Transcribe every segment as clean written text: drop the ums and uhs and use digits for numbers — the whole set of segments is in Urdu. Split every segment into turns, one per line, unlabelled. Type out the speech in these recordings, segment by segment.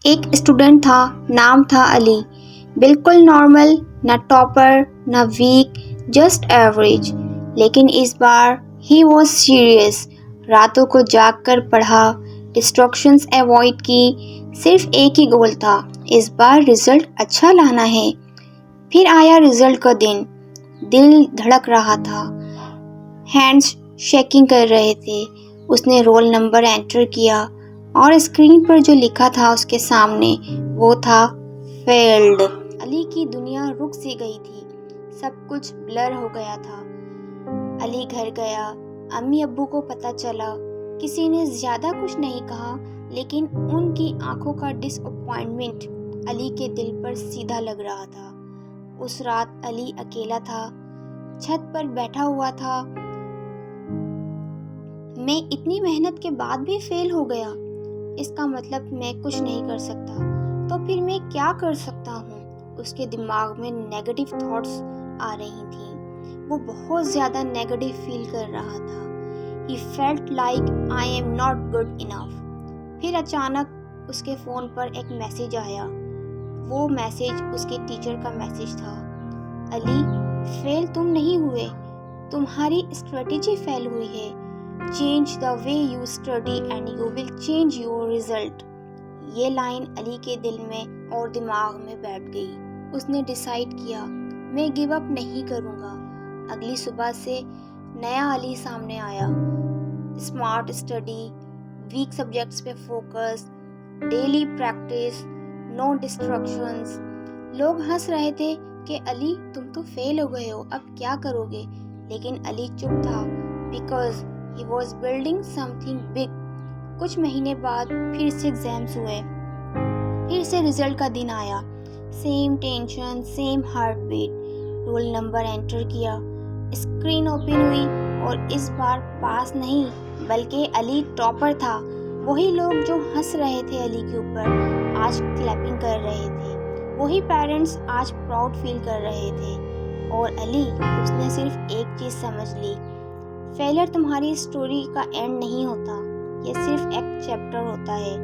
ایک اسٹوڈنٹ تھا، نام تھا علی، بالکل نارمل، نہ ٹاپر نہ ویک، جسٹ ایوریج۔ لیکن اس بار ہی واز سیریس، راتوں کو جاگ کر پڑھا، ڈسٹریکشنز ایوائڈ کی، صرف ایک ہی گول تھا، اس بار رزلٹ اچھا لانا ہے۔ پھر آیا رزلٹ کا دن، دل دھڑک رہا تھا، ہینڈز شیکنگ کر رہے تھے۔ اس نے رول نمبر انٹر کیا اور اسکرین پر جو لکھا تھا اس کے سامنے وہ تھا فیلڈ۔ علی کی دنیا رک سی گئی تھی، سب کچھ بلر ہو گیا تھا۔ علی گھر گیا، امی ابو کو پتہ چلا، کسی نے زیادہ کچھ نہیں کہا، لیکن ان کی آنکھوں کا ڈس اپوائنٹمنٹ علی کے دل پر سیدھا لگ رہا تھا۔ اس رات علی اکیلا تھا، چھت پر بیٹھا ہوا تھا۔ میں اتنی محنت کے بعد بھی فیل ہو گیا، اس کا مطلب میں کچھ نہیں کر سکتا، تو پھر میں کیا کر سکتا ہوں؟ اس کے دماغ میں نیگیٹو تھاٹس آ رہی تھیں، وہ بہت زیادہ نیگیٹو فیل کر رہا تھا۔ He felt like I am not good enough۔ پھر اچانک اس کے فون پر ایک میسیج آیا، وہ میسیج اس کے ٹیچر کا میسیج تھا۔ علی، فیل تم نہیں ہوئے، تمہاری اسٹریٹجی فیل ہوئی ہے۔ Change the way you study and you will change your result۔ یہ لائن علی کے دل میں اور دماغ میں بیٹھ گئی۔ اس نے ڈیسائیڈ کیا، میں گیو اپ نہیں کروں گا۔ اگلی صبح سے نیا علی سامنے آیا، اسمارٹ اسٹڈی، ویک سبجیکٹس پہ فوکس، ڈیلی پریکٹس، نو ڈسٹریکشنز۔ لوگ ہنس رہے تھے کہ علی تم تو فیل ہو گئے ہو، اب کیا کرو گے؟ لیکن علی چپ تھا، because he was building something big۔ کچھ مہینے بعد پھر سے ایگزامس ہوئے، پھر سے رزلٹ کا دن آیا، same tension, same heart beat. Roll number inter کیا، اسکرین اوپن ہوئی اور اس بار پاس نہیں بلکہ علی ٹاپر تھا۔ وہی لوگ جو ہنس رہے تھے علی کے اوپر آج کلیپنگ کر رہے تھے، وہی پیرنٹس آج پراؤڈ فیل کر رہے تھے۔ اور علی، اس نے صرف ایک چیز سمجھ لی، فیلئر تمہاری اسٹوری کا اینڈ نہیں ہوتا، یہ صرف ایک چیپٹر ہوتا ہے۔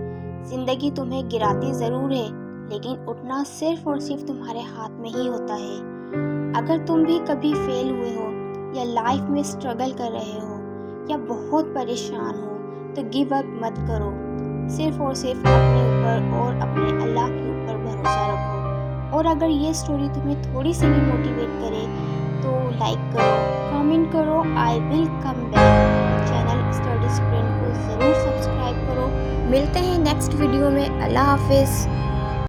زندگی تمہیں گراتی ضرور ہے، لیکن اٹھنا صرف اور صرف تمہارے ہاتھ میں ہی ہوتا ہے۔ اگر تم بھی کبھی فیل ہوئے ہو یا لائف میں اسٹرگل کر رہے ہو یا بہت پریشان ہو تو گیو اپ مت کرو، صرف اور صرف اپنے اوپر اور اپنے اللہ کے اوپر بھروسہ رکھو۔ اور اگر یہ اسٹوری تمہیں تھوڑی سی بھی موٹیویٹ کرے تو لائک کرو، کامنٹ کرو، I will come back. Channel Study Sprint کو ضرور سبسکرائب کرو۔ ملتے ہیں نیکسٹ ویڈیو میں، اللہ حافظ۔